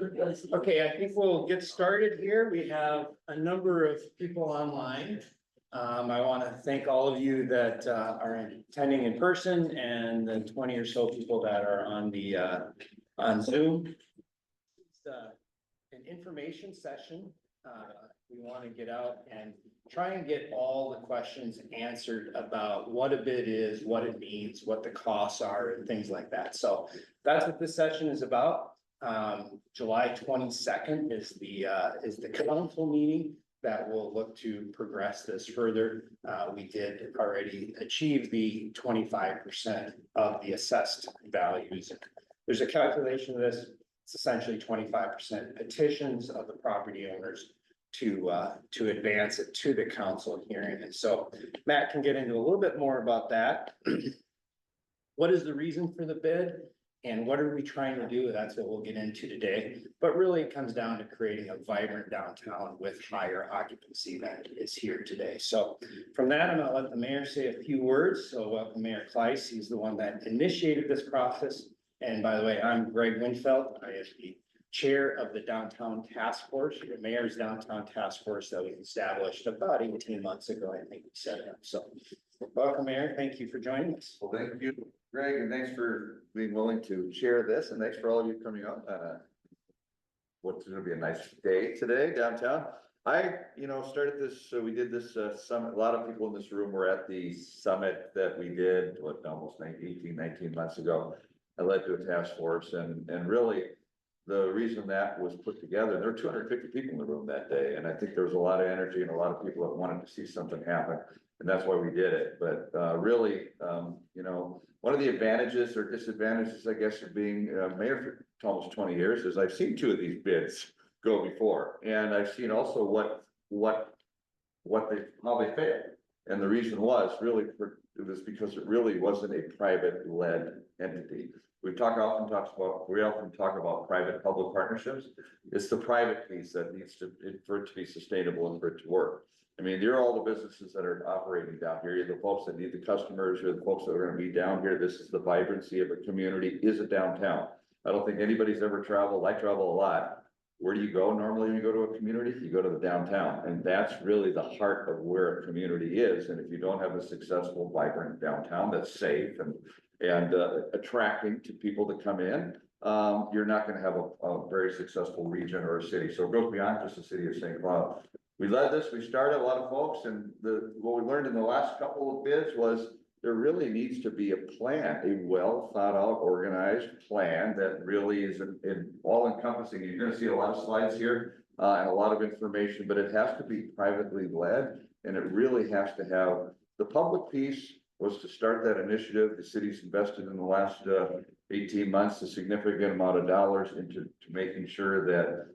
Okay, I think we'll get started here. We have a number of people online. I want to thank all of you that are attending in person and the 20 or so people that are on the on Zoom. It's an information session. We want to get out and try and get all the questions answered about what a bid is, what it means, what the costs are, and things like that. So that's what this session is about. July 22nd is the council meeting that will look to progress this further. We did already achieve the 25% of the assessed values. There's a calculation of this. It's essentially 25% petitions of the property owners to advance it to the council hearing. And so Matt can get into a little bit more about that. What is the reason for the bid and what are we trying to do? That's what we'll get into today. But really it comes down to creating a vibrant downtown with higher occupancy than is here today. So from that, I'm gonna let the mayor say a few words. So welcome Mayor Kleiss. He's the one that initiated this process. And by the way, I'm Greg Winfeld. I am the chair of the Downtown Task Force, the mayor's Downtown Task Force that we established about 18 months ago. I think we set it up. So welcome, Mayor. Thank you for joining us. Well, thank you, Greg, and thanks for being willing to share this, and thanks for all of you coming up. What's going to be a nice day today downtown. I, started this, so we did this summit. A lot of people in this room were at the summit that we did, almost 19 months ago. I led to a task force, and really, the reason that was put together, there were 250 people in the room that day, and I think there was a lot of energy and a lot of people that wanted to see something happen, and that's why we did it. But really, one of the advantages or disadvantages, I guess, of being mayor for almost 20 years is I've seen 2 of these bids go before, and I've seen also how they failed. And the reason was really it was because it really wasn't a private led entity. We often talk about private public partnerships. It's the private piece that needs for it to be sustainable and for it to work. I mean, you're all the businesses that are operating down here. You're the folks that need the customers. You're the folks that are going to be down here. This is the vibrancy of a community, is a downtown. I don't think anybody's ever traveled. I travel a lot. Where do you go normally when you go to a community? You go to the downtown, and that's really the heart of where a community is. And if you don't have a successful, vibrant downtown that's safe and attracting to people to come in, you're not going to have a very successful region or a city. So it goes beyond just the city of St. Cloud. We led this, we started a lot of folks, and what we learned in the last couple of bids was there really needs to be a plan, a well thought out, organized plan that really is all encompassing. You're going to see a lot of slides here and a lot of information, but it has to be privately led, and it really has to have the public piece. Was to start that initiative. The city's invested in the last 18 months a significant amount of dollars into making sure that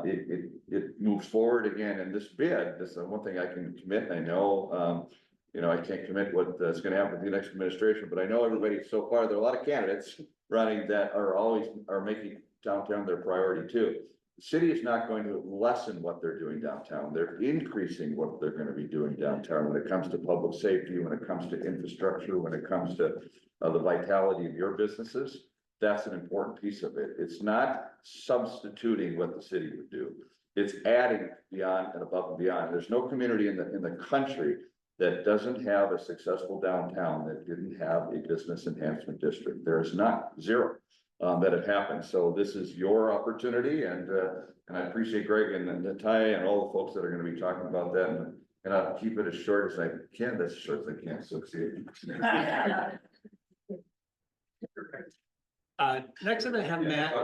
it moves forward again. And this bid, this is one thing I can commit. I know, I can't commit what's going to happen with the next administration, but I know everybody so far. There are a lot of candidates running that are making downtown their priority too. The city is not going to lessen what they're doing downtown. They're increasing what they're going to be doing downtown when it comes to public safety, when it comes to infrastructure, when it comes to the vitality of your businesses. That's an important piece of it. It's not substituting what the city would do. It's adding beyond and above and beyond. There's no community in the country that doesn't have a successful downtown that didn't have a business enhancement district. There's not, zero. That have happened. So this is your opportunity, and I appreciate Greg and Natalia and all the folks that are going to be talking about that, and I'll keep it as short as I can. That's as short as I can. So see. Next, I'm going to have Matt.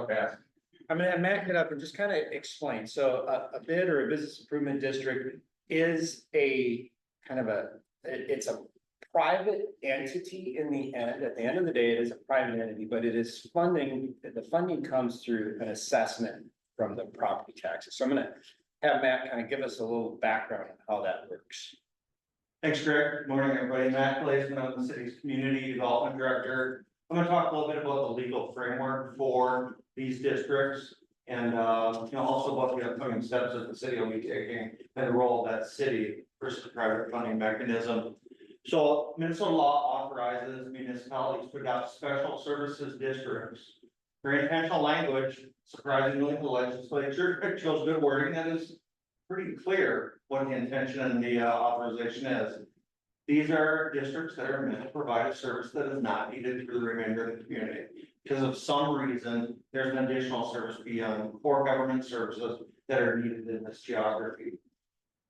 I'm going to have Matt get up and just kind of explain. So a bid or a business improvement district is it's a private entity in the end. At the end of the day, it is a private entity, but it is funding. The funding comes through an assessment from the property taxes. So I'm going to have Matt kind of give us a little background on how that works. Thanks, Greg. Good morning, everybody. Matt Glazeman, I'm the city's community development director. I'm going to talk a little bit about the legal framework for these districts, and also about the upcoming steps that the city will be taking and the role of that city versus the private funding mechanism. So Minnesota law authorizes municipalities to adopt special services districts Very intentional language, surprisingly, the legislature chose good wording that is pretty clear what the intention and the authorization is. These are districts that are meant to provide a service that is not needed for the remainder of the community. Because of some reason, there's an additional service beyond core government services that are needed in this geography.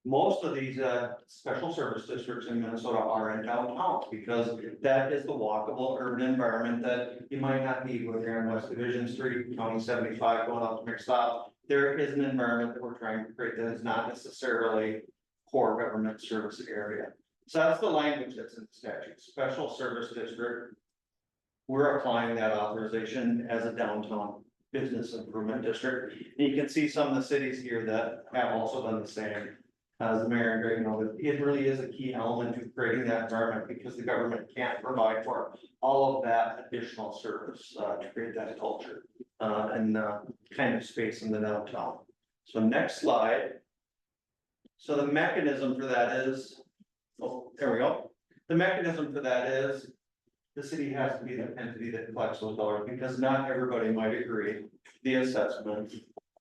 Most of these special service districts in Minnesota are in downtown because that is the walkable urban environment that you might not need when you're on West Division Street, County 75 going up to McStop. There is an environment that we're trying to create that is not necessarily core government service area. So that's the language that's in the statute, special service district. We're applying that authorization as a downtown business improvement district. And you can see some of the cities here that have also done the same. As the mayor and Greg noted, it really is a key element to creating that environment because the government can't provide for all of that additional service to create that culture and kind of space in the downtown. So next slide. So the mechanism for that is, oh, there we go. The mechanism for that is the city has to be the entity that collects those dollars because not everybody might agree. The assessment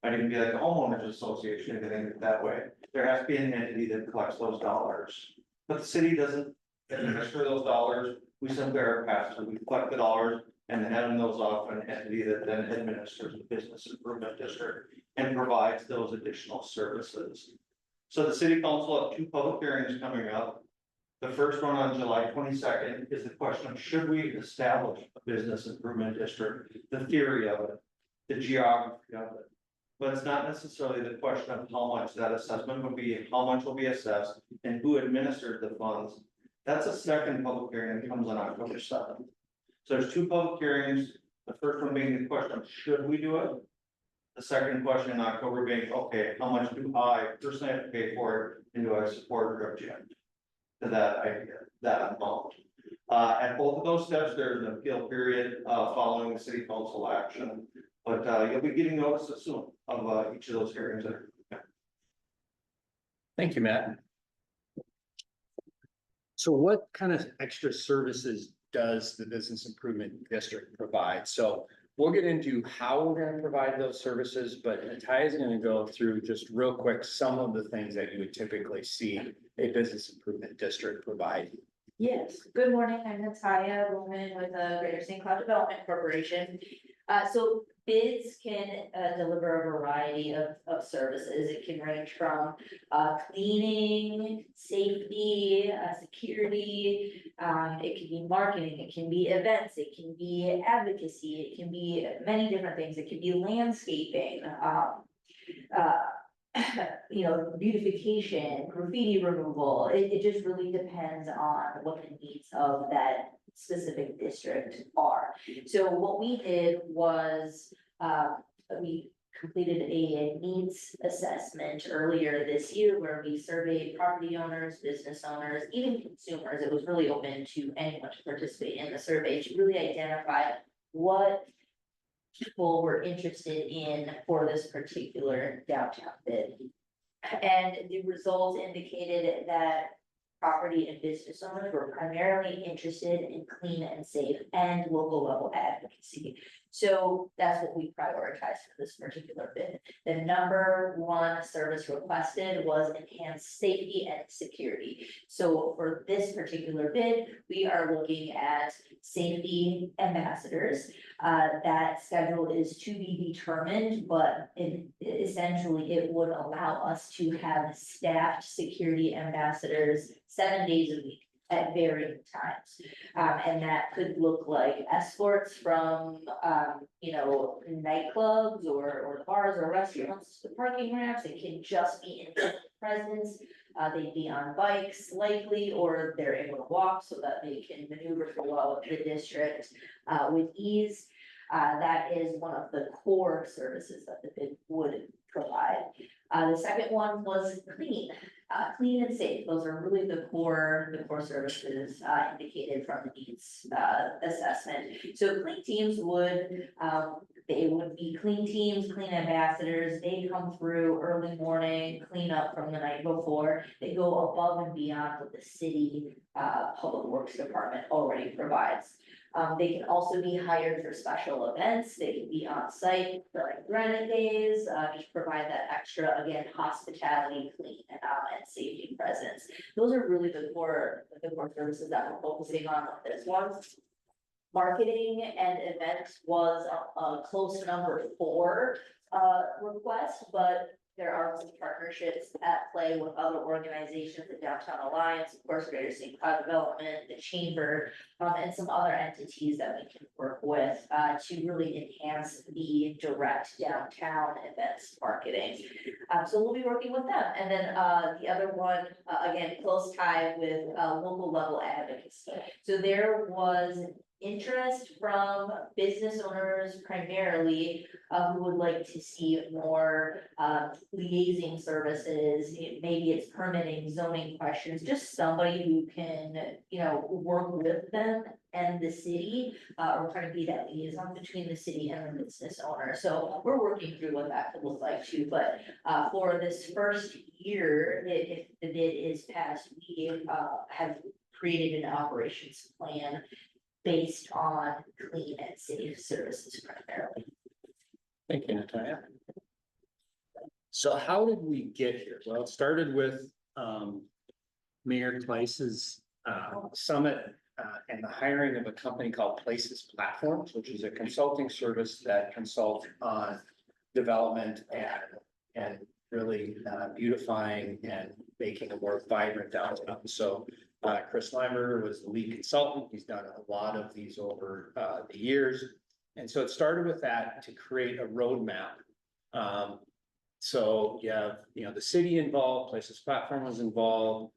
might even be like a homeowners association, if it ain't that way. There has to be an entity that collects those dollars. But the city doesn't administer those dollars. We simply are pass through. We collect the dollars and hand those off to an entity that then administers the business improvement district and provides those additional services. So the city council have 2 public hearings coming up. The first one on July 22nd is the question of should we establish a business improvement district, the theory of it, the geography of it. But it's not necessarily the question of how much that assessment would be, how much will be assessed, and who administers the funds. That's a second public hearing that comes on October 7th. So there's 2 public hearings, the first one being the question of should we do it? The second question in October being, okay, how much do I personally have to pay for it, and do I support or object to that idea, that amount? At both of those steps, there's an appeal period following the city council action. But you'll be getting notices soon of each of those hearings. Thank you, Matt. So what kind of extra services does the business improvement district provide? So we'll get into how we're gonna provide those services, but Natalia is gonna go through just real quick some of the things that you would typically see a business improvement district provide. Yes, good morning, I'm Natalia Bowman with the Greater St. Cloud Development Corporation. So bids can deliver a variety of services. It can range from cleaning, safety, security. It can be marketing, it can be events, it can be advocacy, it can be many different things. It can be landscaping, you know, beautification, graffiti removal. It just really depends on what the needs of that specific district are. So what we did was, we completed a needs assessment earlier this year where we surveyed property owners, business owners, even consumers. It was really open to anyone to participate in the survey to really identify what people were interested in for this particular downtown bid. And the results indicated that property and business owners were primarily interested in clean and safe and local level advocacy. So that's what we prioritized for this particular bid. The number 1 service requested was enhanced safety and security. So for this particular bid, we are looking at safety ambassadors. That schedule is to be determined, but essentially it would allow us to have staffed security ambassadors 7 days a week at varying times. And that could look like escorts from, you know, nightclubs or bars or restaurants to parking ramps. It can just be in presence. They'd be on bikes likely, or they're able to walk so that they can maneuver throughout the district with ease. That is one of the core services that the bid would provide. The second one was clean and safe. Those are really the core services indicated from the needs assessment. So clean teams would, they would be clean teams, clean ambassadors. They come through early morning, clean up from the night before. They go above and beyond what the city public works department already provides. They can also be hired for special events, they can be on site for like granite days, just provide that extra, again, hospitality, clean, and safety presence. Those are really the core services that we're focusing on with this one. Marketing and events was a close number 4 request, but there are some partnerships at play with other organizations, the Downtown Alliance, of course, Greater St. Cloud Development, the Chamber, and some other entities that we can work with to really enhance the direct downtown events marketing. So we'll be working with them. And then the other one, again, close tie with local level advocacy. So there was interest from business owners primarily who would like to see more liaising services. Maybe it's permitting, zoning questions, just somebody who can, work with them and the city, or kind of be that liaison between the city and the business owner. So we're working through what that could look like too, but for this first year, if the bid is passed, we have created an operations plan based on clean and safe services primarily. Thank you, Natalia. So how did we get here? Well, it started with Mayor Kleiss's summit and the hiring of a company called Places Platforms, which is a consulting service that consults on development and really beautifying and making a more vibrant downtown. So Chris Limer was the lead consultant. He's done a lot of these over the years. And so it started with that to create a roadmap. So you have, the city involved, Places Platform was involved.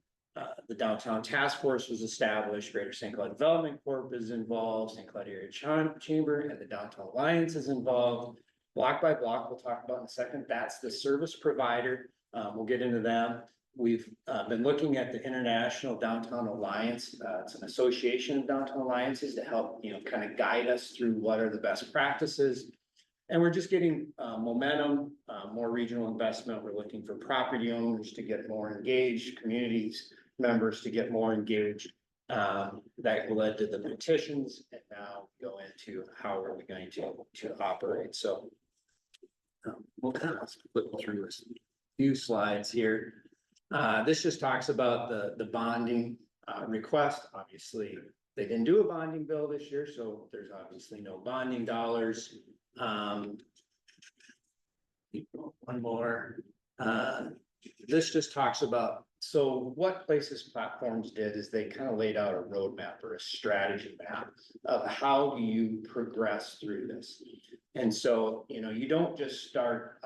The Downtown Task Force was established. Greater St. Cloud Development Corp is involved. St. Cloud Area Chamber and the Downtown Alliance is involved. Block by Block, we'll talk about in a second. That's the service provider. We'll get into them. We've been looking at the International Downtown Alliance. It's an association of downtown alliances to help, kind of guide us through what are the best practices. And we're just getting momentum, more regional investment. We're looking for property owners to get more engaged, communities members to get more engaged. That led to the petitions, and now go into how are we going to operate. So we'll kind of flip through a few slides here. This just talks about the bonding request. Obviously, they didn't do a bonding bill this year, so there's obviously no bonding dollars. One more. This just talks about, so what Places Platforms did is they kind of laid out a roadmap or a strategy map of how do you progress through this. And so, you don't just start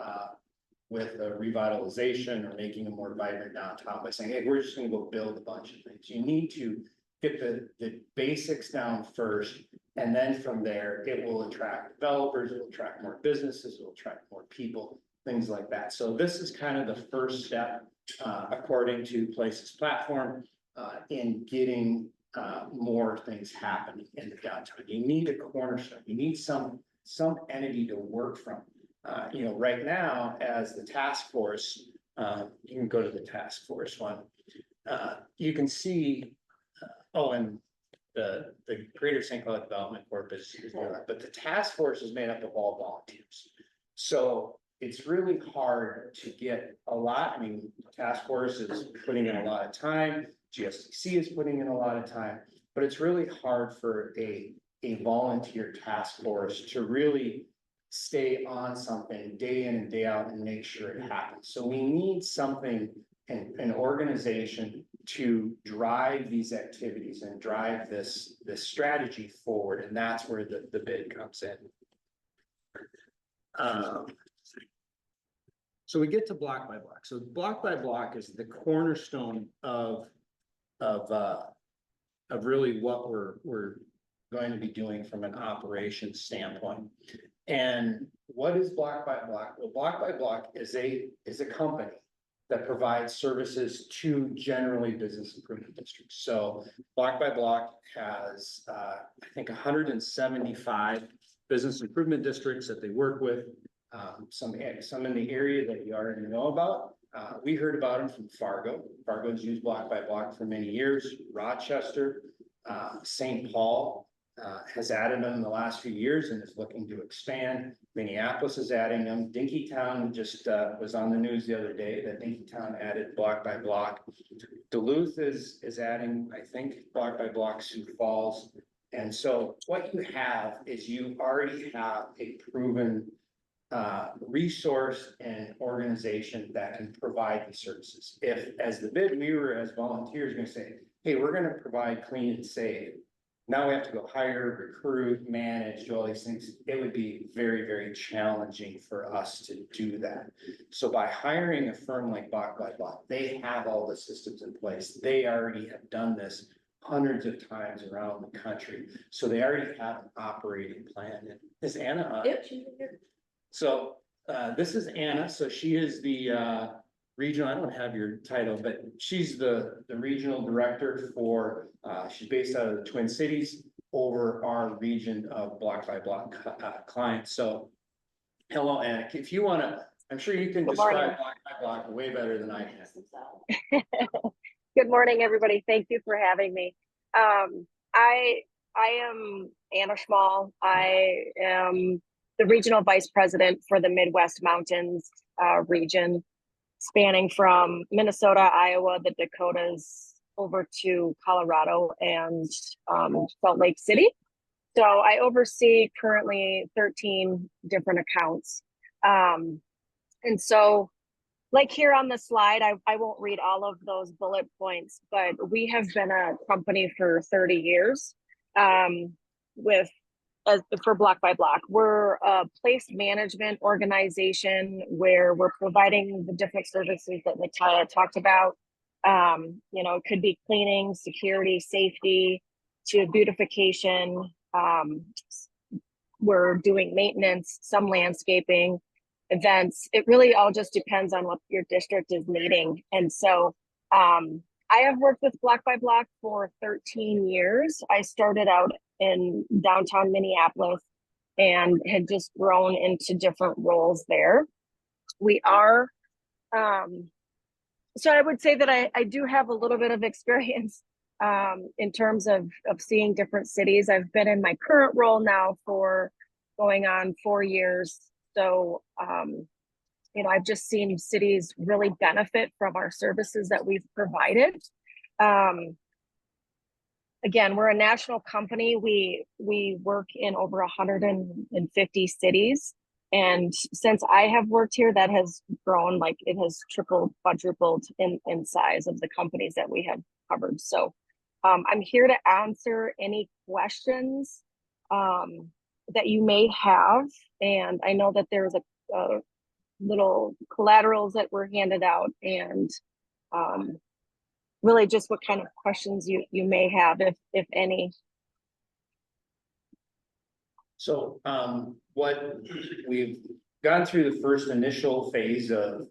with a revitalization or making a more vibrant downtown by saying, hey, we're just gonna go build a bunch of things. You need to get the basics down first. And then from there, it will attract developers, it will attract more businesses, it will attract more people, things like that. So this is kind of the first step, according to Places Platform, in getting more things happening in the downtown. You need a cornerstone, you need some entity to work from. Right now, as the task force, you can go to the task force one. You can see, and the Greater St. Cloud Development Corp is there, but the task force is made up of all volunteers. So it's really hard to get a lot. I mean, the task force is putting in a lot of time. GSTC is putting in a lot of time, but it's really hard for a volunteer task force to really stay on something day in and day out and make sure it happens. So we need something, an organization to drive these activities and drive this strategy forward. And that's where the bid comes in. So we get to Block by Block. So Block by Block is the cornerstone of really what we're going to be doing from an operations standpoint. And what is Block by Block? Well, Block by Block is a company that provides services to generally business improvement districts. So Block by Block has, I think, 175 business improvement districts that they work with. Some in the area that you already know about. We heard about them from Fargo. Fargo's used Block by Block for many years. Rochester, St. Paul, has added them in the last few years and is looking to expand. Minneapolis is adding them. Dinkytown just was on the news the other day that Dinkytown added block by block. Duluth is adding, I think, block by block Sioux Falls. And so what you have is you already have a proven resource and organization that can provide these services. If, as the bid, we were as volunteers gonna say, hey, we're gonna provide clean and safe. Now we have to go hire, recruit, manage, do all these things. It would be very, very challenging for us to do that. So by hiring a firm like Block by Block, they have all the systems in place. They already have done this hundreds of times around the country. So they already have an operating plan. And is Anna on? Yep, she's here. So this is Anna. So she is the regional, I don't have your title, but she's the regional director for, she's based out of the Twin Cities over our region of block by block clients. So hello, Anna. If you want to, I'm sure you can Good describe morning. block by block way better than I can. Good morning, everybody. Thank you for having me. I am Anna Schmall. I am the regional vice president for the Midwest Mountains region, spanning from Minnesota, Iowa, the Dakotas, over to Colorado and Salt Lake City. So I oversee currently 13 different accounts. And so like here on the slide, I won't read all of those bullet points, but we have been a company for 30 years for Block by Block. We're a place management organization where we're providing the different services that Natalia talked about. You know, it could be cleaning, security, safety, to beautification. We're doing maintenance, some landscaping, events. It really all just depends on what your district is needing. And so I have worked with Block by Block for 13 years. I started out in downtown Minneapolis and had just grown into different roles there. We are, so I would say that I do have a little bit of experience in terms of seeing different cities. I've been in my current role now for going on 4 years. So, you know, I've just seen cities really benefit from our services that we've provided. Again, we're a national company. We work in over 150 cities. And since I have worked here, that has grown, like it has tripled, quadrupled in size of the companies that we have covered. So I'm here to answer any questions that you may have. And I know that there's a little collaterals that were handed out, and really just what kind of questions you may have, if any. So what we've gone through the first initial phase of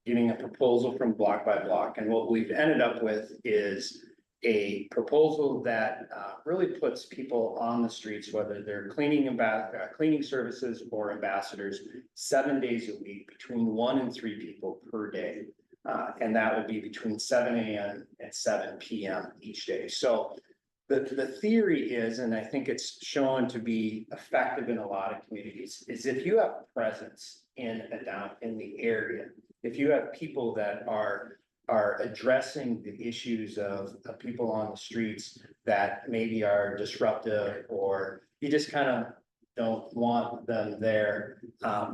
getting a proposal from Block by Block, and what we've ended up with is a proposal that really puts people on the streets, whether they're cleaning services or ambassadors, 7 days a week, between 1 and 3 people per day. And that would be between 7 a.m. and 7 p.m. each day. So the theory is, and I think it's shown to be effective in a lot of communities, is if you have presence in the area, if you have people that are addressing the issues of people on the streets that maybe are disruptive, or you just kind of don't want them there.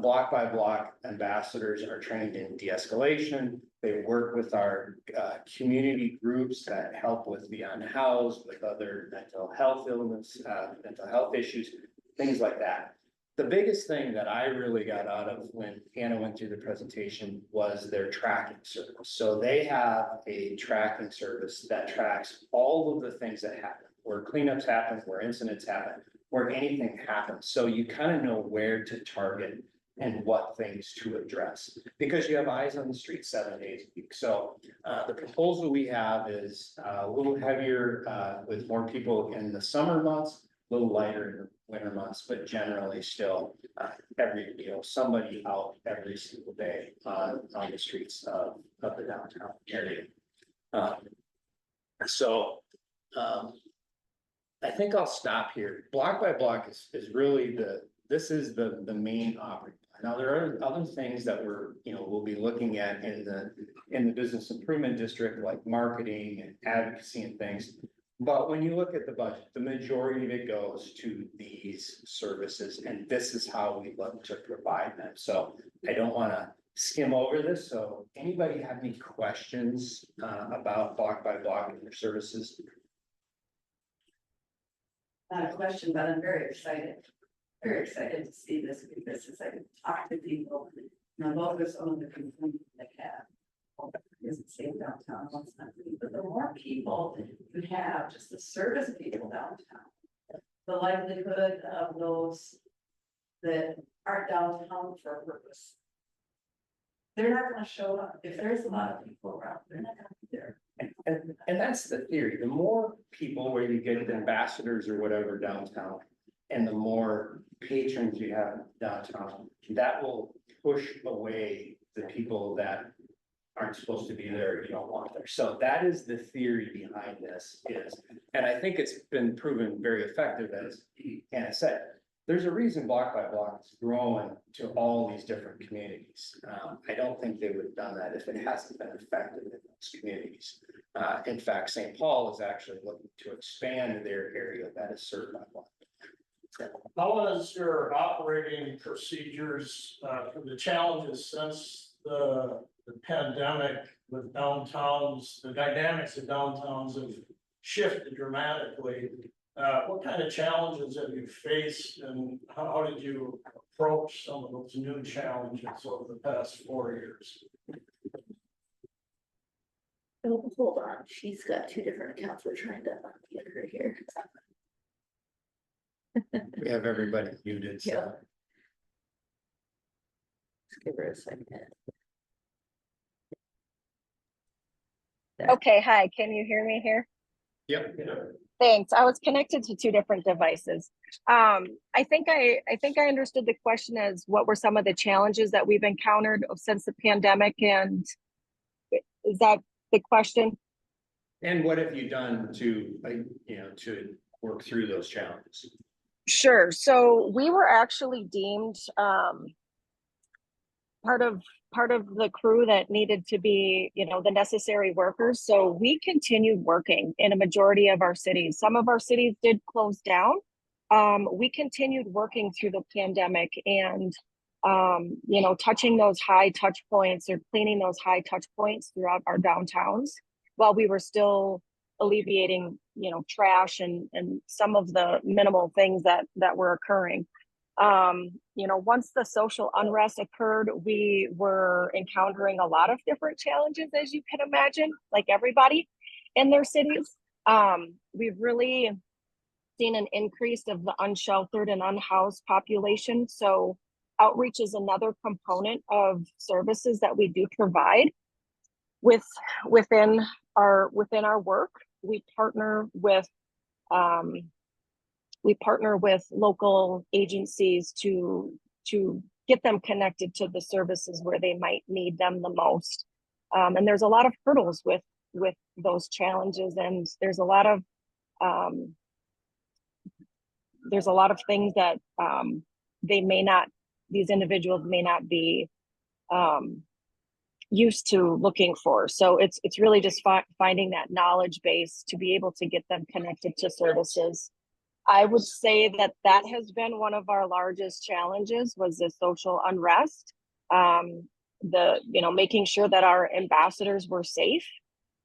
Block by Block ambassadors are trained in de-escalation. They work with our community groups that help with the unhoused, with other mental health illness, mental health issues, things like that. The biggest thing that I really got out of when Anna went through the presentation was their tracking service. So they have a tracking service that tracks all of the things that happen, where cleanups happen, where incidents happen, where anything happens. So you kind of know where to target and what things to address, because you have eyes on the street 7 days a week. So the proposal we have is a little heavier with more people in the summer months, a little lighter in the winter months, but generally still somebody out every single day on the streets of the downtown area. I think I'll stop here. Block by block is really this is the main operating plan. Now, there are other things that we'll be looking at in the business improvement district, like marketing and advocacy and things. But when you look at the budget, the majority of it goes to these services, and this is how we look to provide them. So I don't want to skim over this. So anybody have any questions about block by block and their services? Not a question, but I'm very excited to see this, because as I talk to people, those are some of the complaints they have. Oh, isn't safe downtown, well, it's not good, but the more people you have, just the service people downtown, the livelihood of those that aren't downtown for a purpose. They're not gonna show up, if there's a lot of people around, they're not gonna be there. And that's the theory. The more people where you get ambassadors or whatever downtown, and the more patrons you have downtown, that will push away the people that aren't supposed to be there, you don't want there. So that is the theory behind this is, and I think it's been proven very effective, as Anna said. There's a reason block by block is growing to all these different communities. I don't think they would have done that if it hasn't been effective in those communities. In fact, St. Paul is actually looking to expand their area that is served by block. How is your operating procedures for the challenges since the pandemic with downtowns, the dynamics of downtowns have shifted dramatically? What kind of challenges have you faced, and how did you approach some of those new challenges over the past 4 years? Oh, hold on, she's got two different accounts, we're trying to get her here. We have everybody muted, so. Yeah. Just give her a second. Okay, hi, can you hear me here? Yep. Thanks. I was connected to two different devices. I think I understood the question as what were some of the challenges that we've encountered since the pandemic, and is that the question? And what have you done to, to work through those challenges? Sure. So we were actually deemed part of the crew that needed to be, the necessary workers. So we continued working in a majority of our cities. Some of our cities did close down. We continued working through the pandemic and, touching those high touch points or cleaning those high touch points throughout our downtowns while we were still alleviating, trash and some of the minimal things that were occurring. Once the social unrest occurred, we were encountering a lot of different challenges, as you can imagine, like everybody in their cities. We've really seen an increase of the unsheltered and unhoused population. So outreach is another component of services that we do provide within our work. We partner with local agencies to get them connected to the services where they might need them the most. And there's a lot of hurdles with those challenges, and there's a lot of things that these individuals may not be used to looking for. So it's really just finding that knowledge base to be able to get them connected to services. I would say that has been one of our largest challenges, was the social unrest. Making sure that our ambassadors were safe,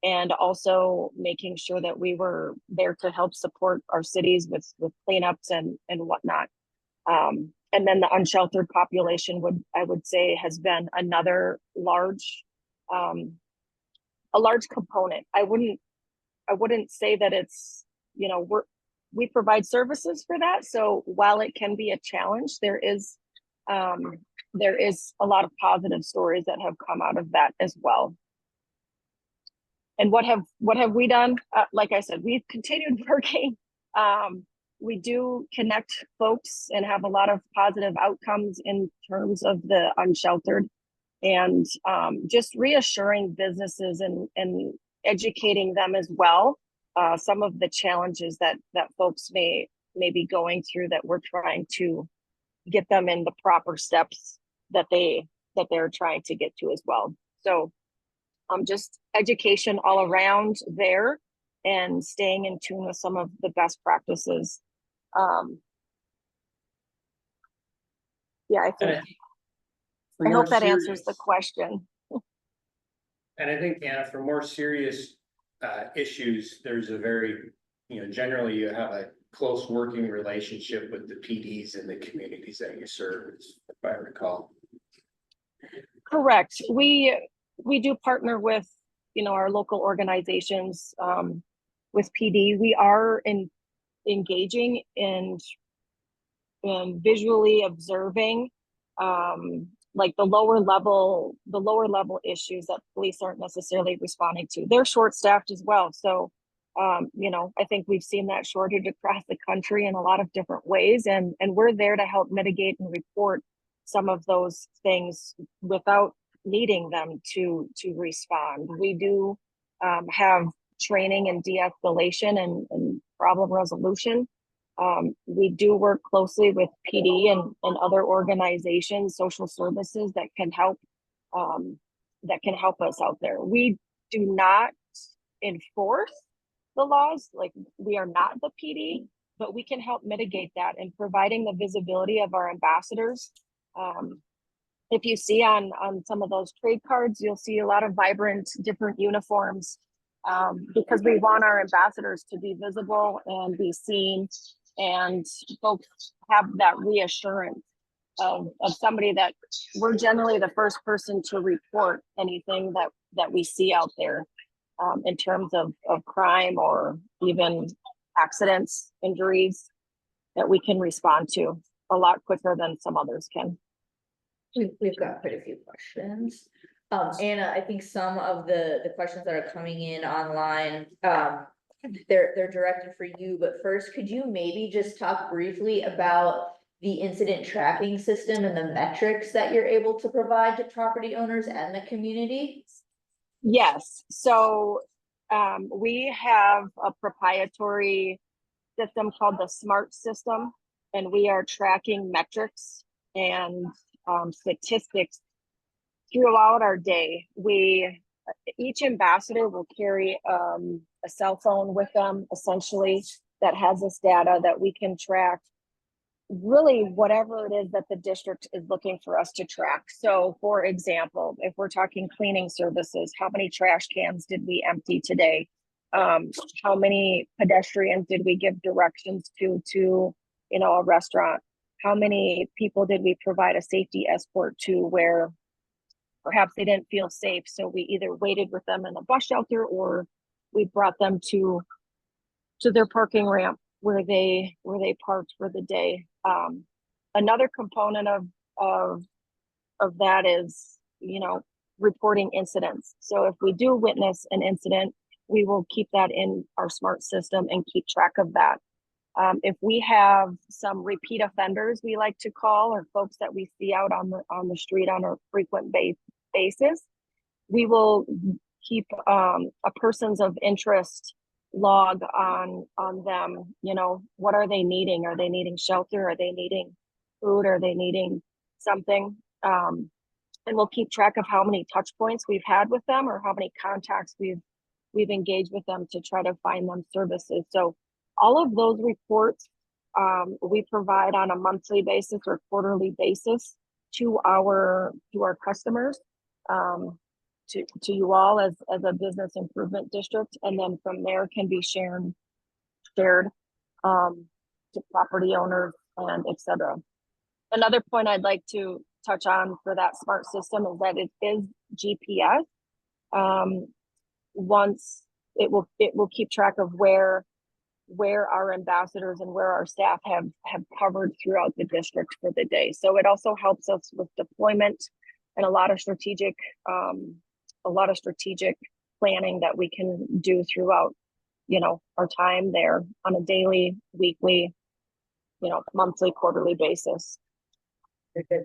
and also making sure that we were there to help support our cities with cleanups and whatnot. And then the unsheltered population I would say has been another large component. I wouldn't say that it's, we provide services for that. So while it can be a challenge, there is a lot of positive stories that have come out of that as well. And what have we done? Like I said, we've continued working. We do connect folks and have a lot of positive outcomes in terms of the unsheltered, and just reassuring businesses and educating them as well some of the challenges that folks may be going through, that we're trying to get them in the proper steps that they're trying to get to as well. So just education all around there, and staying in tune with some of the best practices. Yeah, I And think, I think for I more hope that answers the serious- question. And I think, Anna, for more serious issues, there's a very, generally you have a close working relationship with the PDs and the communities that you serve, if I recall. Correct. We do partner with, our local organizations, with PD. We are engaging in visually observing, like the lower level issues that police aren't necessarily responding to. They're short-staffed as well. So, I think we've seen that shortage across the country in a lot of different ways, and we're there to help mitigate and report some of those things without needing them to respond. We do have training and de-escalation and problem resolution. We do work closely with PD and other organizations, social services that can help us out there. We do not enforce the laws, like we are not the PD, but we can help mitigate that in providing the visibility of our ambassadors. If you see on some of those trade cards, you'll see a lot of vibrant, different uniforms, because we want our ambassadors to be visible and be seen, and folks have that reassurance of somebody that we're generally the first person to report anything that we see out there, in terms of crime or even accidents, injuries, that we can respond to a lot quicker than some others can. We've got quite a few questions. Anna, I think some of the questions that are coming in online, they're directed for you, but first, could you maybe just talk briefly about the incident tracking system and the metrics that you're able to provide to property owners and the community? Yes, so we have a proprietary system called the SMART system, and we are tracking metrics and statistics throughout our day. Each ambassador will carry a cell phone with them, essentially, that has this data that we can track really whatever it is that the district is looking for us to track. So for example, if we're talking cleaning services, how many trash cans did we empty today? How many pedestrians did we give directions to a restaurant? How many people did we provide a safety escort to where perhaps they didn't feel safe? So we either waited with them in a bus shelter, or we brought them to their parking ramp where they parked for the day. Another component of that is, reporting incidents. So if we do witness an incident, we will keep that in our SMART system and keep track of that. If we have some repeat offenders, we like to call, or folks that we see out on the street on a frequent basis, we will keep a persons of interest log on them. What are they needing? Are they needing shelter? Are they needing food? Are they needing something? And we'll keep track of how many touch points we've had with them, or how many contacts we've engaged with them to try to find them services. So all of those reports we provide on a monthly basis or quarterly basis to our customers, to you all as a business improvement district, and then from there can be shared to property owners and et cetera. Another point I'd like to touch on for that SMART system is that it is GPS. Once it will keep track of where our ambassadors and where our staff have covered throughout the district for the day. So it also helps us with deployment and a lot of strategic planning that we can do throughout, our time there on a daily, weekly, monthly, quarterly basis.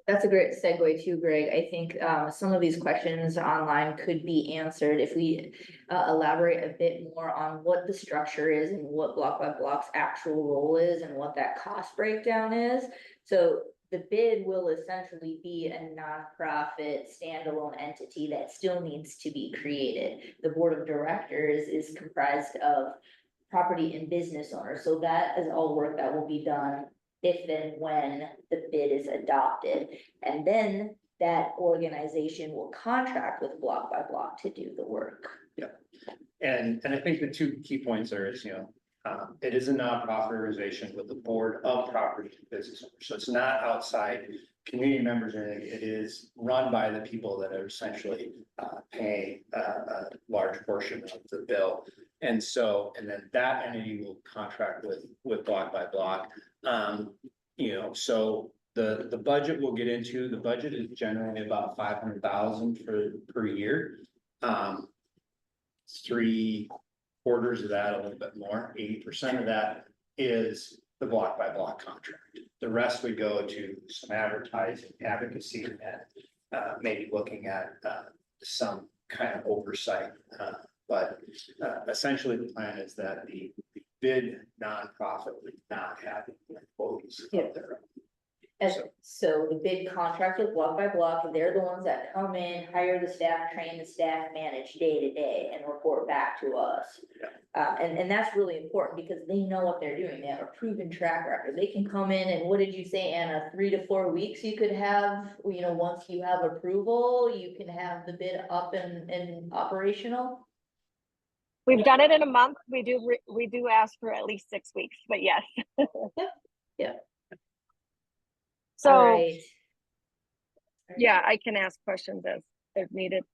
That's a great segue too, Greg. I think some of these questions online could be answered if we elaborate a bit more on what the structure is and what Block by Block's actual role is and what that cost breakdown is. So the bid will essentially be a nonprofit standalone entity that still needs to be created. The board of directors is comprised of property and business owners, so that is all work that will be done if and when the bid is adopted. And then that organization will contract with Block by Block to do the work. And I think the two key points are is, it is a nonprofit organization with the board of property and business owners. So it's not outside community members or anything. It is run by the people that are essentially paying a large portion of the bill. And so, and then that entity will contract with Block by Block. So the budget we'll get into, the budget is generally about 500,000 per year. 3/4 of that, a little bit more, 80% of that is the Block by Block contract. The rest would go to some advertising, advocacy, and maybe looking at some kind of oversight. But essentially the plan is that the bid nonprofit would not have employees of their own. And so the bid contract with Block by Block, they're the ones that come in, hire the staff, train the staff, manage day to day and report back to us. And that's really important because they know what they're doing. They have a proven track record. They can come in and what did you say, Anna, 3 to 4 weeks you could have, once you have approval, you can have the bid up and operational? We've done it in a month. We do ask for at least 6 weeks, but yes. Yep. So, Alright. yeah, I can ask questions if needed.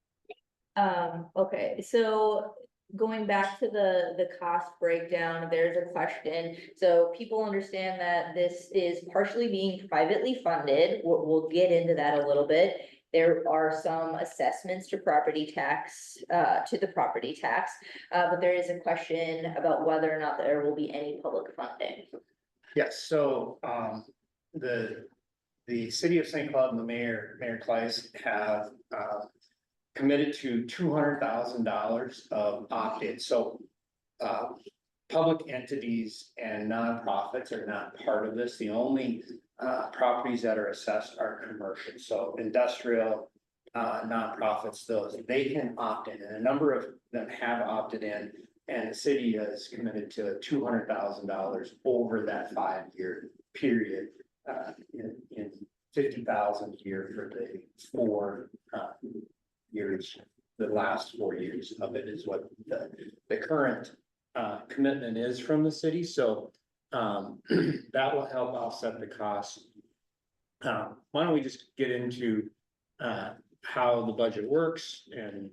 Okay, so going back to the cost breakdown, there's a question. So people understand that this is partially being privately funded. We'll get into that a little bit. There are some assessments to property tax, to the property tax, but there is a question about whether or not there will be any public funding. Yes, so the city of St. Cloud and the Mayor Kleis have committed to $200,000 of opt-in. So public entities and nonprofits are not part of this. The only properties that are assessed are commercial, so industrial nonprofits, they can opt in, and a number of them have opted in. And the city has committed to $200,000 over that 5-year period, in 50,000 a year for the 4 years. The last 4 years of it is what the current commitment is from the city. So that will help offset the cost. Why don't we just get into how the budget works and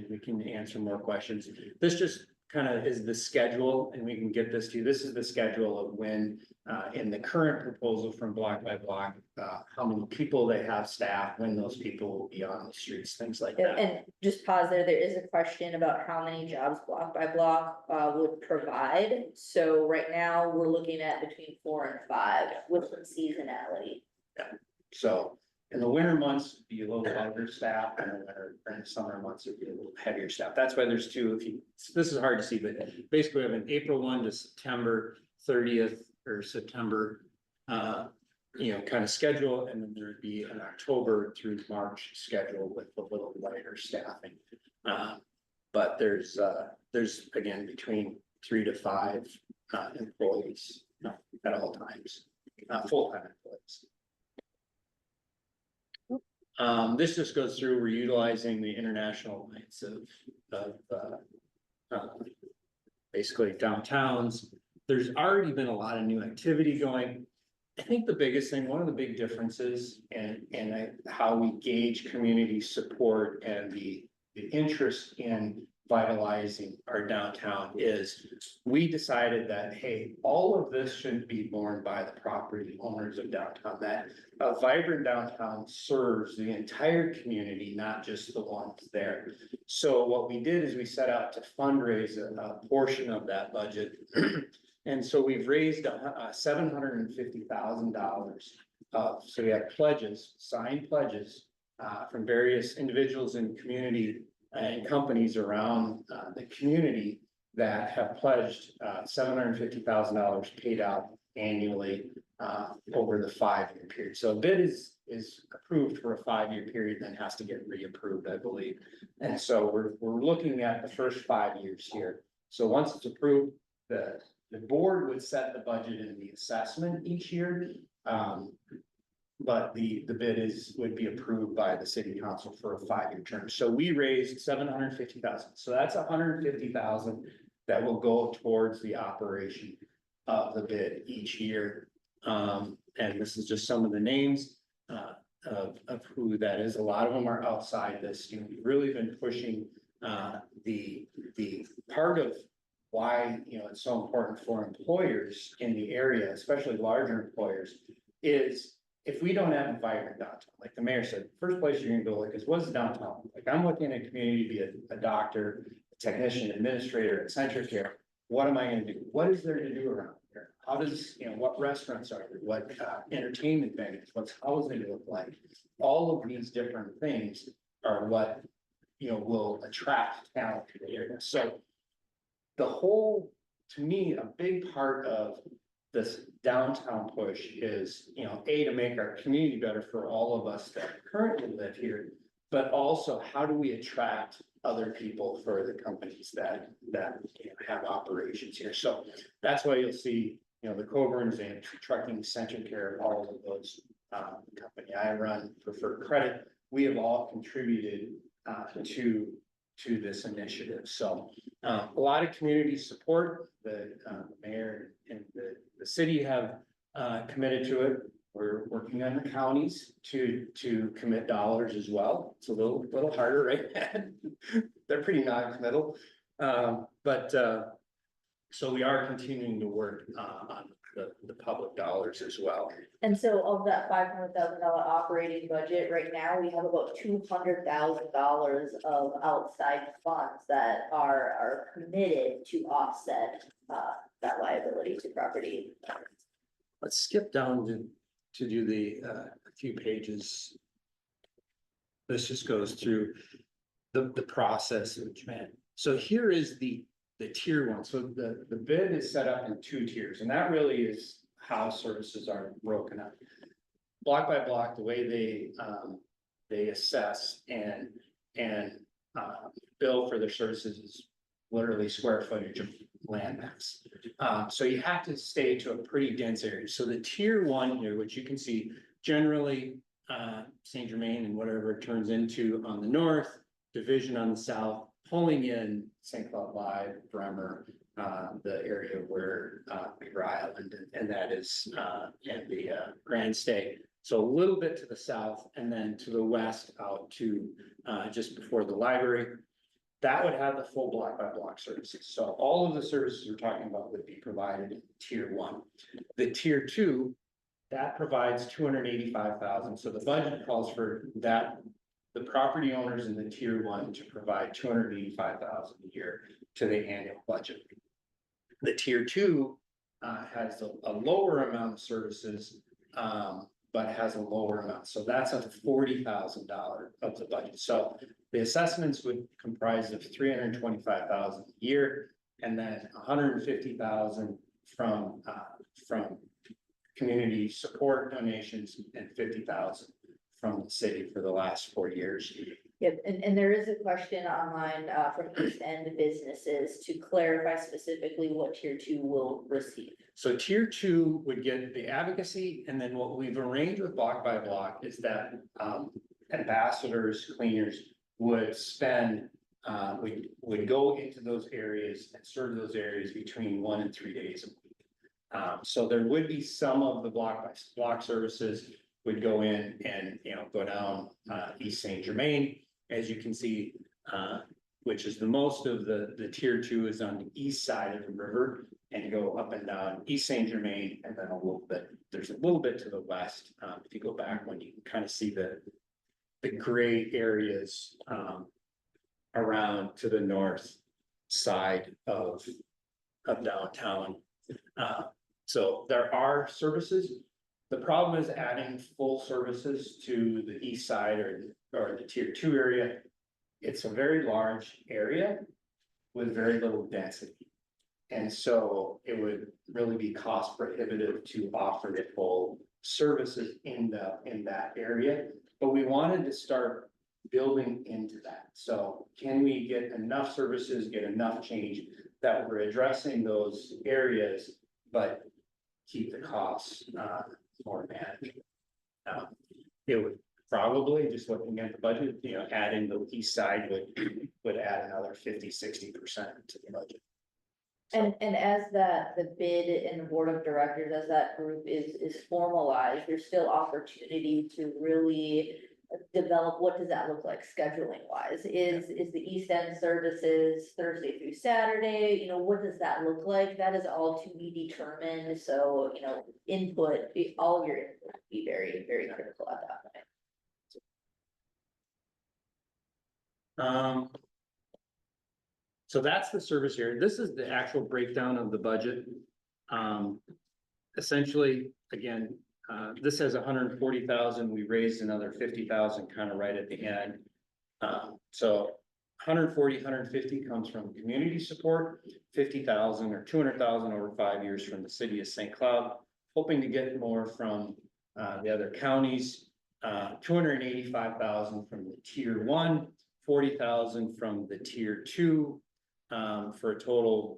we can answer more questions. This just kind of is the schedule, and we can get this to you. This is the schedule of when in the current proposal from Block by Block, how many people they have staff, when those people will be on the streets, things like that. And just pause there, there is a question about how many jobs Block by Block would provide. So right now, we're looking at between 4 and 5 with some seasonality. So in the winter months, it'd be a little lighter staff, and in the summer months, it'd be a little heavier staff. That's why there's 2. This is hard to see, but basically we have an April 1 to September 30th or September, kind of schedule, and then there'd be an October through March schedule with a little lighter staffing. But there's again, between 3 to 5 employees at all times, full-time employees. This just goes through, we're utilizing the international nights of basically downtowns. There's already been a lot of new activity going. I think the biggest thing, one of the big differences and how we gauge community support and the interest in vitalizing our downtown is we decided that, hey, all of this shouldn't be borne by the property owners of downtown, that a vibrant downtown serves the entire community, not just the ones there. So what we did is we set out to fundraise a portion of that budget. And so we've raised $750,000 so we have pledges, signed pledges, from various individuals and community and companies around, the community that have pledged, $750,000 paid out annually, over the 5-year period. So a bid is approved for a 5-year period, then has to get reapproved, I believe. And so we're looking at the first 5 years here. So once it's approved, the board would set the budget and the assessment each year. But the bid would be approved by the city council for a 5-year term. So we raised $750,000. So that's $150,000 that will go towards the operation of the bid each year. And this is just some of the names of who that is. A lot of them are outside this. You know, we've really been pushing the part of why, you know, it's so important for employers in the area, especially larger employers, is if we don't have a vibrant downtown, like the mayor said, first place you're gonna go like is what's downtown? Like I'm looking at a community to be a doctor, a technician, administrator, et cetera care. What am I gonna do? What is there to do around here? How does, you know, what restaurants are there? What entertainment venues? What's housing look like? All of these different things are what, you know, will attract talent to the area. So the whole, to me, a big part of this downtown push is, you know, to make our community better for all of us that currently live here, but also how do we attract other people for the companies that you know, have operations here. So that's why you'll see, you know, the Coburns and Trucking, Central Care, all of those company I run, Preferred Credit, we have all contributed to this initiative. So a lot of community support. The mayor and the city have committed to it. We're working on the counties to commit dollars as well. It's a little harder, right? They're pretty non-committal. So we are continuing to work on the public dollars as well. And so of that $500,000 operating budget, right now, we have about $200,000 of outside funds that are committed to offset that liability to property. Let's skip down to do the a few pages. This just goes through the process, which man. So here is the tier one. So the bid is set up in 2 tiers, and that really is how services are broken up. Block by block, the way they assess and bill for their services is literally square footage of land mass. So you have to stay to a pretty dense area. So the tier one here, which you can see generally Saint Germain and whatever it turns into on the north, Division on the south, pulling in St. Cloud Live, Bremer, the area where Beaver Island and that is and the Grand Stay. So a little bit to the south and then to the west out to just before the library. That would have the full block by block services. So all of the services we're talking about would be provided in tier one. The tier two, that provides 285,000. So the budget calls for that, the property owners in the tier one to provide 285,000 a year to the annual budget. The tier two has a lower amount of services, but has a lower amount. So that's a $40,000 of the budget. So the assessments would comprise of 325,000 a year, and then 150,000 from community support donations and 50,000 from the city for the last 4 years. Yep, and there is a question online from East End businesses to clarify specifically what tier two will receive. So tier two would get the advocacy, and then what we've arranged with block by block is that ambassadors, cleaners would spend, would go into those areas and serve those areas between 1 and 3 days a week. So there would be some of the block by block services would go in and, you know, go down East Saint Germain, as you can see, which is the most of the tier two is on the east side of the river and go up and down East Saint Germain, and then a little bit, there's a little bit to the west. If you go back when you can kind of see the gray areas around to the north side of downtown. So there are services. The problem is adding full services to the east side or the tier two area. It's a very large area with very little density. And so it would really be cost prohibitive to offer the full services in that area. But we wanted to start building into that. So can we get enough services, get enough change that we're addressing those areas, but keep the costs more manageable? It would probably, just looking at the budget, adding the east side would add another 50-60% to the budget. And as the bid and the board of directors, as that group is formalized, there's still opportunity to really develop, what does that look like scheduling wise? Is the East End services Thursday through Saturday? What does that look like? That is all to be determined, so, input, all of your input would be very, very critical at that point. So that's the service area. This is the actual breakdown of the budget. Essentially, again, this has 140,000. We raised another 50,000 kind of right at the end. So 140, 150 comes from community support, 50,000 or 200,000 over 5 years from the city of St. Cloud, hoping to get more from the other counties. 285,000 from the tier 1, 40,000 from the tier 2. For a total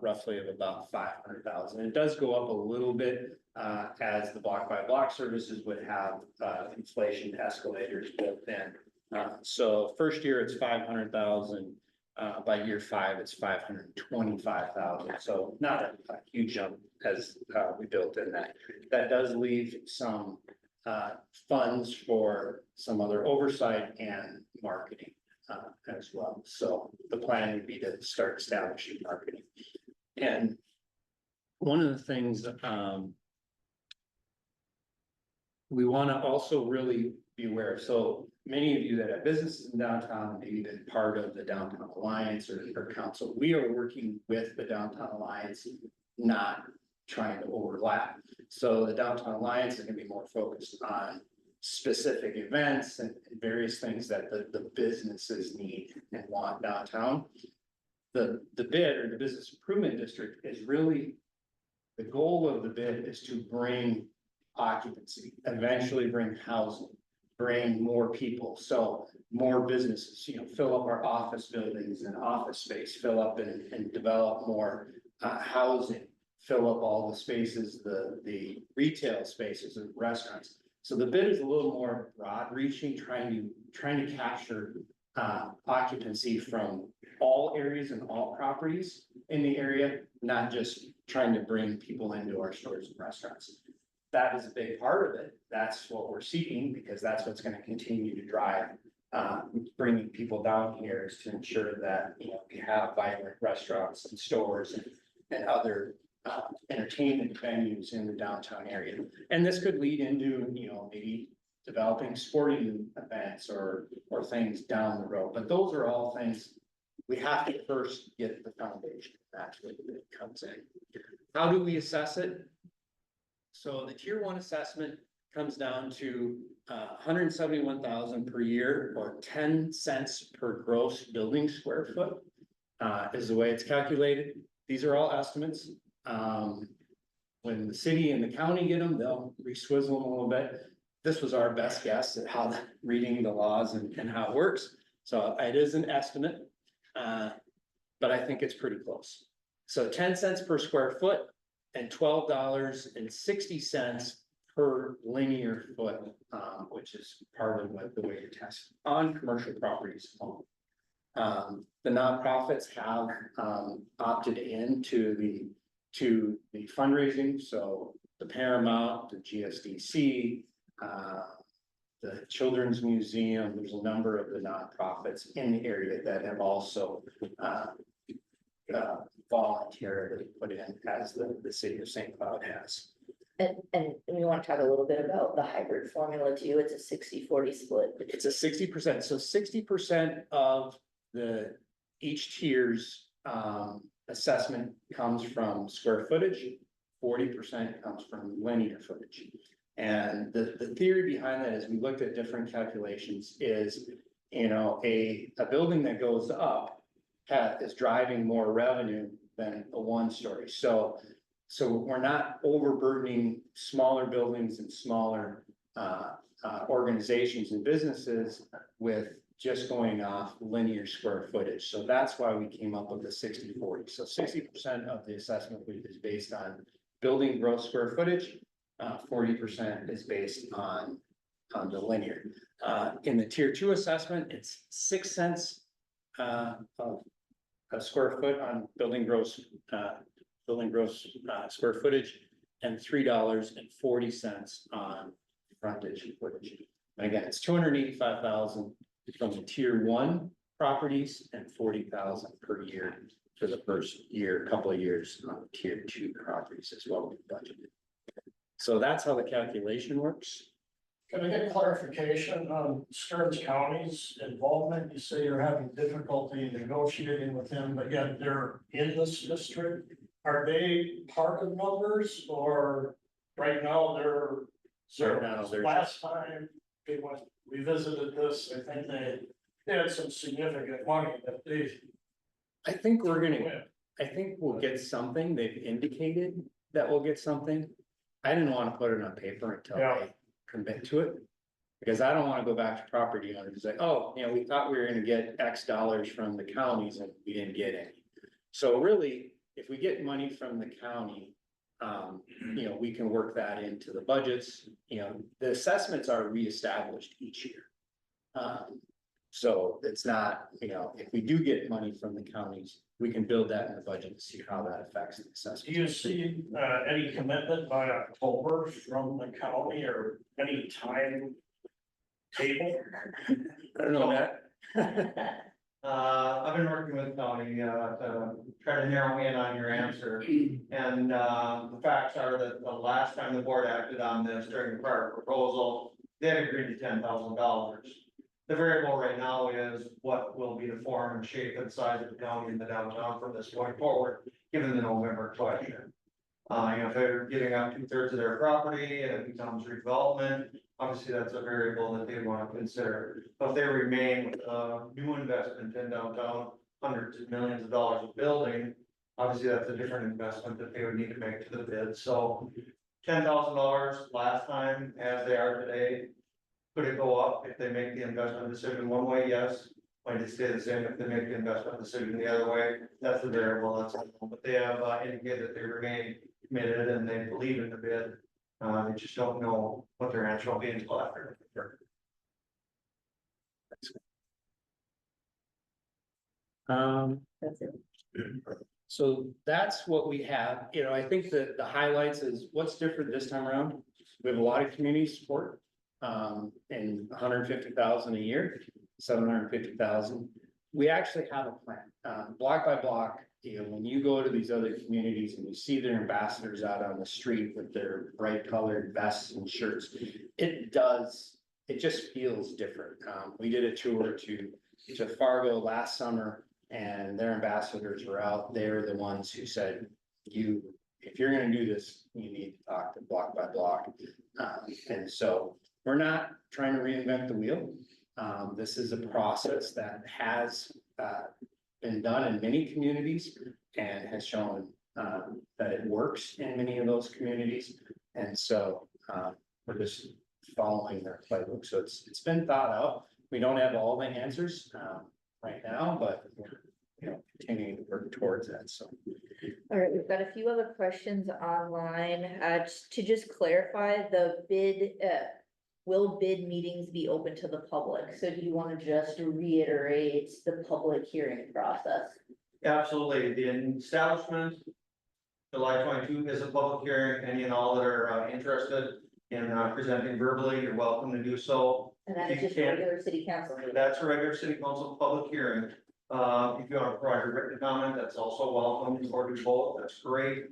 roughly of about 500,000. It does go up a little bit as the block by block services would have inflation escalators built in. So first year it's 500,000. By year 5 it's 525,000. So not a huge jump as we built in that. That does leave some funds for some other oversight and marketing. As well. So the plan would be to start establishing marketing. And one of the things we want to also really be aware of. So many of you that have businesses in downtown, maybe been part of the Downtown Alliance or council, we are working with the Downtown Alliance, not trying to overlap. So the Downtown Alliance is going to be more focused on specific events and various things that the businesses need and want downtown. The bid or the business improvement district is really, the goal of the bid is to bring occupancy, eventually bring housing, bring more people. So more businesses, fill up our office buildings and office space, fill up and develop more housing, fill up all the spaces, the retail spaces and restaurants. So the bid is a little more broad reaching, trying to capture occupancy from all areas and all properties in the area, not just trying to bring people into our stores and restaurants. That is a big part of it. That's what we're seeking, because that's what's going to continue to drive bringing people down here, is to ensure that we have vibrant restaurants and stores and other entertainment venues in the downtown area. And this could lead into, maybe developing sporting events or things down the road. But those are all things we have to first get the foundation. That's where it comes in. How do we assess it? So the tier 1 assessment comes down to 171,000 per year, or 10 cents per gross building square foot is the way it's calculated. These are all estimates. When the city and the county get them, they'll re-swizzle them a little bit. This was our best guess at how reading the laws and how it works. So it is an estimate, but I think it's pretty close. So 10 cents per square foot and $12.60 per linear foot, which is part of the way you test on commercial properties. The nonprofits have opted into the fundraising, so the Paramount, the GSDC, the Children's Museum. There's a number of the nonprofits in the area that have also voluntarily put in, as the city of St. Cloud has. And we want to talk a little bit about the hybrid formula too. It's a 60-40 split. It's a 60%. So 60% of each tier's assessment comes from square footage, 40% comes from linear footage. And the theory behind that is we looked at different calculations is, a building that goes up is driving more revenue than a one-story. So we're not overburdening smaller buildings and smaller organizations and businesses with just going off linear square footage. So that's why we came up with the 60-40. So 60% of the assessment is based on building gross square footage. 40% is based on the linear. In the tier 2 assessment, it's 6 cents of a square foot on building gross square footage, and $3.40 on frontage footage. And again, it's 285,000 from the tier 1 properties and 40,000 per year for the first year, couple of years on tier 2 properties as well, we budgeted. So that's how the calculation works. Can I get clarification on Stearns County's involvement? You say you're having difficulty negotiating with them, but yet they're in this district. Are they part of numbers or right now they're? Right now, they're- Last time we visited this, I think they had some significant money that they. I think I think we'll get something. They've indicated that we'll get something. I didn't want to put it on paper until Yeah. they commit to it. Because I don't want to go back to property owners and say, oh, we thought we were gonna get X dollars from the counties and we didn't get any. So really, if we get money from the county, we can work that into the budgets. The assessments are reestablished each year. So it's not, if we do get money from the counties, we can build that in the budget to see how that affects the assessment. Do you see any commitment by October from the county or any time table? I don't know, Matt. I've been working with county, to try to narrow in on your answer. And, the facts are that the last time the board acted on this during the prior proposal, they had agreed to $10,000. The variable right now is what will be the form and shape and size of the county and the downtown from this point forward, given the November question. If they're giving up 2/3 of their property and it becomes redevelopment, obviously that's a variable that they want to consider. But if they remain with new investment in downtown, hundreds of millions of dollars of building, obviously that's a different investment that they would need to make to the bid. So $10,000 last time, as they are today. Could it go up if they make the investment decision one way? Yes. Might it stay the same if they make the investment decision the other way? That's the variable, but they have indicated that they remain committed and they believe in the bid. They just don't know what their answer will be until after. That's it. So that's what we have, I think that the highlights is what's different this time around. We have a lot of community support. And 150,000 a year, 750,000. We actually have a plan, block by block. When you go to these other communities and you see their ambassadors out on the street with their bright colored vests and shirts, it just feels different. We did a tour to Fargo last summer and their ambassadors were out. They're the ones who said, if you're gonna do this, you need to talk to block by block. And so we're not trying to reinvent the wheel. This is a process that has been done in many communities and has shown that it works in many of those communities. And so we're just following their playbook. So it's been thought out. We don't have all the answers right now, but we're continuing to work towards that. So. All right, we've got a few other questions online. Just to clarify, the bid, will bid meetings be open to the public? So do you want to just reiterate the public hearing process? Absolutely. The establishment, July 22 is a public hearing. Any and all that are interested in presenting verbally, you're welcome to do so. And then it's just a regular city council meeting. That's a regular city council public hearing. If you want to provide a written comment, that's also welcome, or do both, that's great.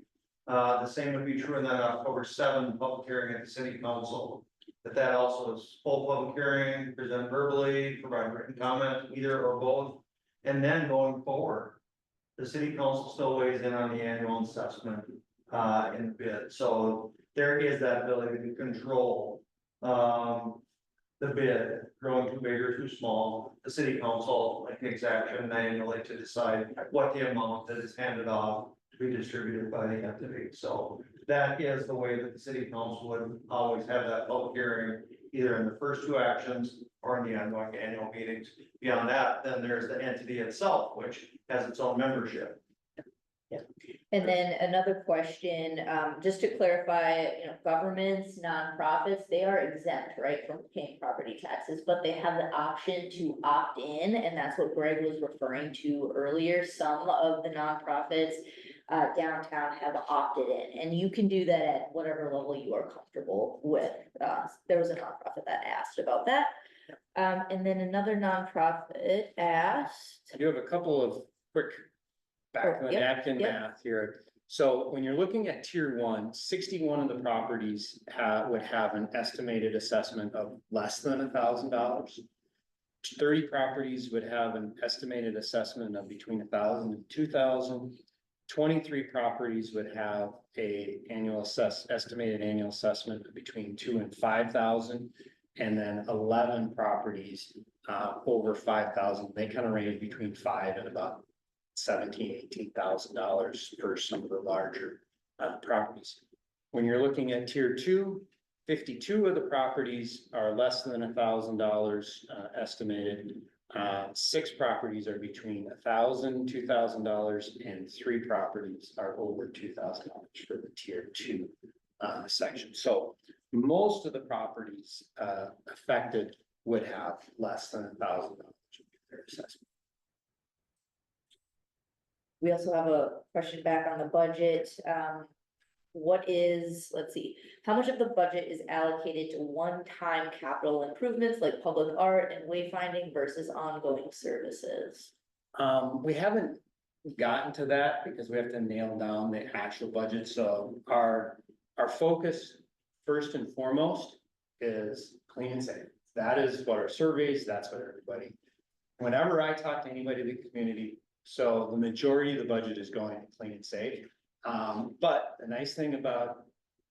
The same would be true in that October 7th public hearing at the city council. That also is full public hearing, present verbally, provide written comment, either or both. And then going forward, the city council still weighs in on the annual assessment. in the bid, so there is that ability to control, the bid, growing too big or too small. The city council like takes action manually to decide what the amount that is handed off to be distributed by the entity. So that is the way that the city council would always have that public hearing, either in the first two actions or in the ongoing annual meetings. Beyond that, then there's the entity itself, which has its own membership. And then another question, just to clarify, governments, nonprofits, they are exempt, right, from paying property taxes, but they have the option to opt in, and that's what Greg was referring to earlier. Some of the nonprofits downtown have opted in, and you can do that at whatever level you are comfortable with. There was a nonprofit that asked about that. And then another nonprofit asked, I do have a couple of quick back of the Yep, napkin yep. math here. So when you're looking at tier 1, 61 of the properties would have an estimated assessment of less than $1,000. 30 properties would have an estimated assessment of between 1,000 and 2,000. 23 properties would have estimated annual assessment of between 2,000 and 5,000. And then 11 properties over 5,000. They kind of range between $5,000 and about $17,000, $18,000 for some of the larger properties. When you're looking at tier 2, 52 of the properties are less than $1,000 estimated. 6 properties are between $1,000, $2,000, and 3 properties are over $2,000 for the tier 2 section. So most of the properties affected would have less than $1,000 in their assessment. we also have a question back on the budget. Let's see, how much of the budget is allocated to one-time capital improvements like public art and wayfinding versus ongoing services? We haven't gotten to that because we have to nail down the actual budget, so our focus first and foremost is clean and safe. That is what our surveys, that's what everybody, whenever I talk to anybody in the community, so the majority of the budget is going to clean and safe. But the nice thing about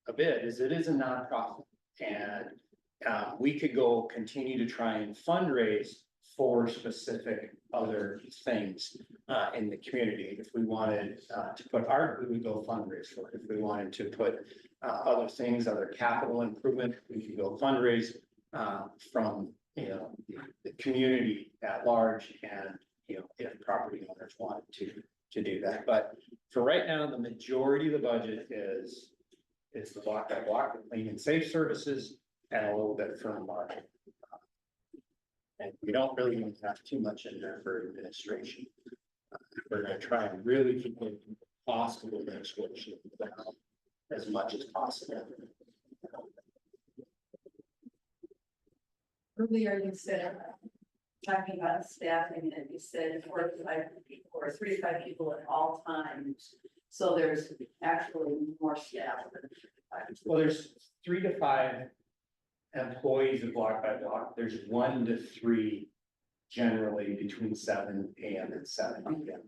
a bid is it is a nonprofit, and we could go continue to try and fundraise for specific other things in the community. If we wanted to put art, we would go fundraise for it. If we wanted to put other things, other capital improvement, we could go fundraise from, the community at large, and, if property owners wanted to do that. But for right now, the majority of the budget is the block by block, the clean and safe services, and a little bit from market. And we don't really even have too much in there for administration. We're gonna try and really keep it possible administration down as much as possible. Earlier you said, talking about staffing, and you said 4 to 5 people or 3 to 5 people at all times. So there's actually more staff than 5. Well, there's 3 to 5 employees of block by block. There's 1 to 3 generally between 7 AM and 7 PM.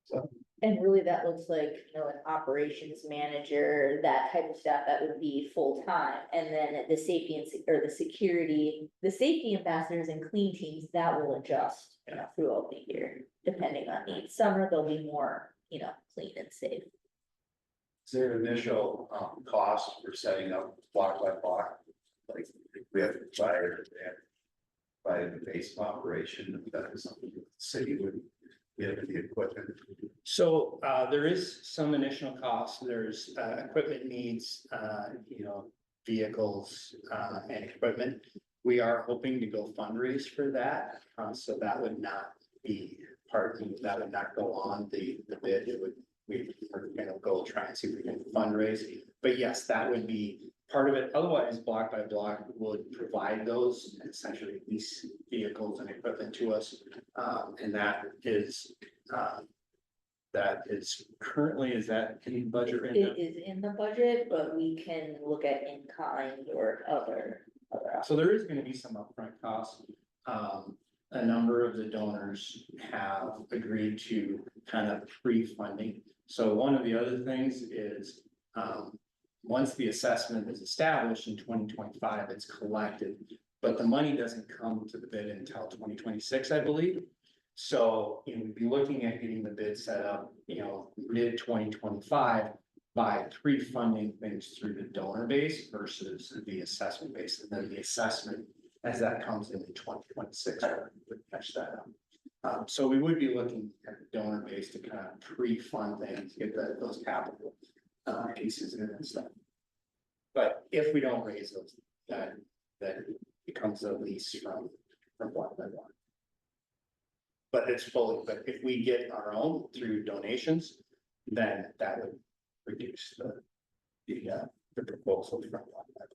So, And really that looks like, an operations manager, that type of staff that would be full-time. And then the safety the security, the safety ambassadors and clean teams, that will adjust, throughout the year, depending on needs. Summer, there'll be more, clean and safe. Is there an initial cost for setting up block by block? Like we have to buy the base of operation, if that is something the city would give the equipment. So there is some initial cost. There's equipment needs, vehicles and equipment. We are hoping to go fundraise for that. So that would not be that would not go on the bid. We're gonna go try and see if we can fundraise. But yes, that would be part of it. Otherwise, block by block would provide those, essentially lease vehicles and equipment to us. And that is currently, is that in the budget right now? It is in the budget, but we can look at in kind or other. So there is gonna be some upfront costs. a number of the donors have agreed to kind of pre-funding. So one of the other things is, once the assessment is established in 2025, it's collected. But the money doesn't come to the bid until 2026, I believe. So, you know, we'd be looking at getting the bid set up, you know, mid-2025 by pre-funding things through the donor base versus the assessment base. And then the assessment, as that comes in 2026, would catch that up. So we would be looking at the donor base to kind of pre-fund things, get those capital pieces in and stuff. But if we don't raise those, that becomes a lease from Block by Block. But it's fully, but if we get our own through donations, then that would reduce the proposal from Block by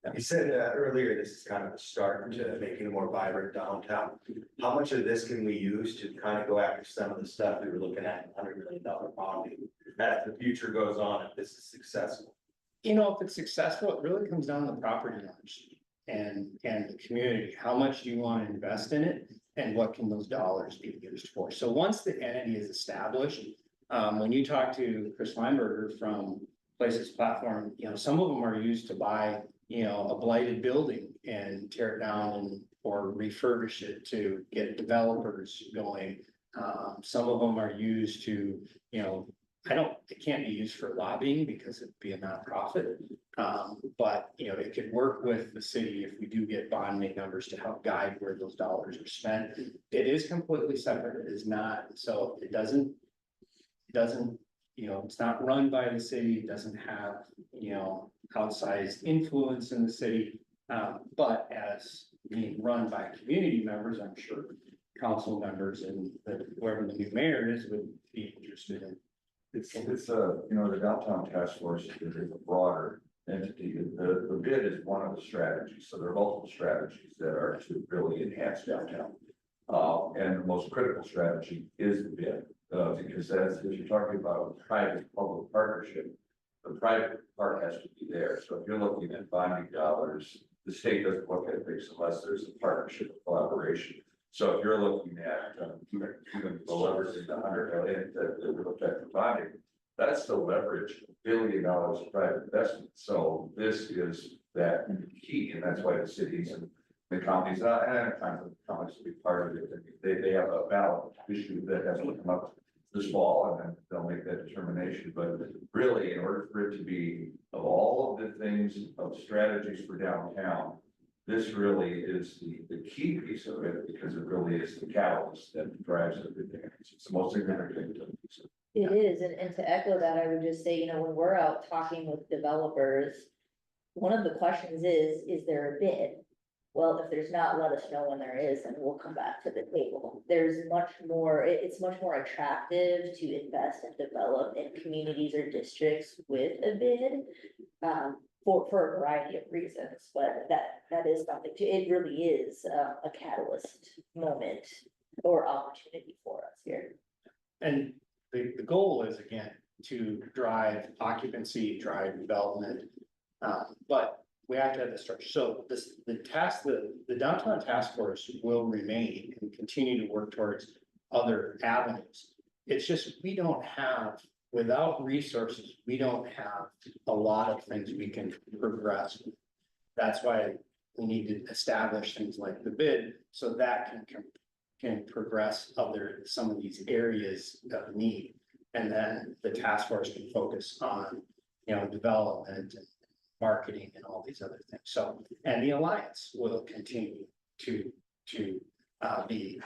Block. You said earlier, this is kind of the start to making a more vibrant downtown. How much of this can we use to kind of go after some of the stuff we were looking at, $100 million bonding? As the future goes on, if this is successful. You know, if it's successful, it really comes down to the property owners and the community. How much do you want to invest in it? And what can those dollars be used for? So once the entity is established, when you talk to Chris Weinberger from Places Platform, you know, some of them are used to buy, you know, a blighted building and tear it down or refurbish it to get developers going. Some of them are used to, you know, it can't be used for lobbying because it'd be a nonprofit. But, you know, it could work with the city if we do get bonding numbers to help guide where those dollars are spent. It is completely separate. It is not, so it doesn't, you know, it's not run by the city. It doesn't have, you know, outsized influence in the city. But as being run by community members, I'm sure council members and whoever the new mayor is would be interested in. It's you know, the downtown task force is a broader entity. The bid is one of the strategies. So there are multiple strategies that are to really enhance downtown. And the most critical strategy is the bid, because as you're talking about private-public partnership, the private part has to be there. So if you're looking at bonding dollars, the state doesn't look at things unless there's a partnership or collaboration. So if you're looking at even the leverage in the 100 million that we looked at for bonding, that's the leverage $1 billion of private investment. So this is that key, and that's why the cities and the counties and the counties will be part of it. They have a ballot issue that has to come up this fall, and then they'll make that determination. But really, in order for it to be of all of the things of strategies for downtown, this really is the key piece of it, because it really is the catalyst that drives everything. It's the most significant piece of it. It is, and to echo that, I would just say, you know, when we're out talking with developers, one of the questions is there a bid? Well, if there's not, let us know when there is, and we'll come back to the table. There's much more, it's much more attractive to invest and develop in communities or districts with a bid. For a variety of reasons, but that is something to, it really is a catalyst moment or opportunity for us here. And the goal is, again, to drive occupancy, drive development. But we have to have the structure. So the downtown task force will remain and continue to work towards other avenues. It's just, we don't have, without resources, we don't have a lot of things we can progress. That's why we need to establish things like the bid, so that can progress some of these areas of need. And then the task force can focus on, you know, development and marketing and all these other things. So, and the alliance will continue to be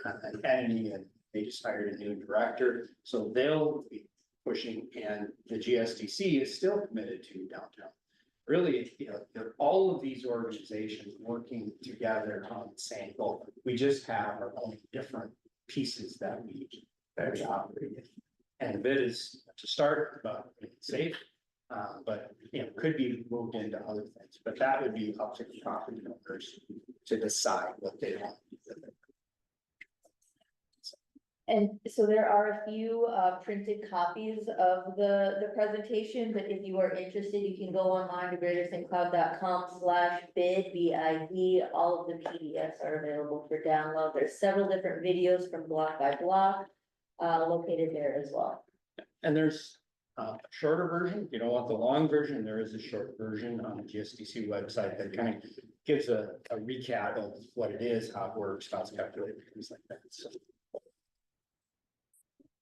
an entity, and they just hired a new director, so they'll be pushing, and the GSDC is still committed to downtown. Really, you know, all of these organizations working together on the same goal. We just have our own different pieces that we operate in. And the bid is to start about making it safe, but you know, could be moved into other things. But that would be up to the property owners to decide what they want. And so there are a few printed copies of the presentation, but if you are interested, you can go online to greaterstcloud.com/bid, BID. All of the PDFs are available for download. There's several different videos from block by block located there as well. And there's a shorter version, if you don't want the long version, there is a short version on the GSDC website that kind of gives a recap of what it is, how it works, how it's calculated, things like that, so.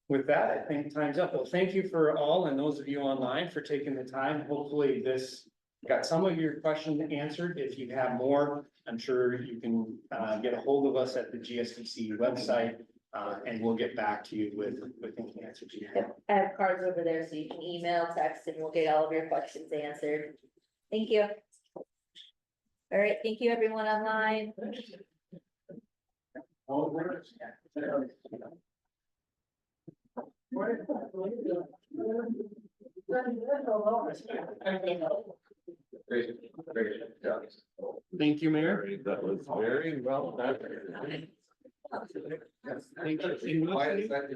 With that, I think time's up. Well, thank you for all and those of you online for taking the time. Hopefully this got some of your questions answered. If you have more, I'm sure you can get a hold of us at the GSDC website. And we'll get back to you with any answers you have. I have cards over there, so you can email, text, and we'll get all of your questions answered. Thank you. All right, thank you everyone online. Great, yeah. Thank you, Mayor. That was very well done. Thank you. Why is that?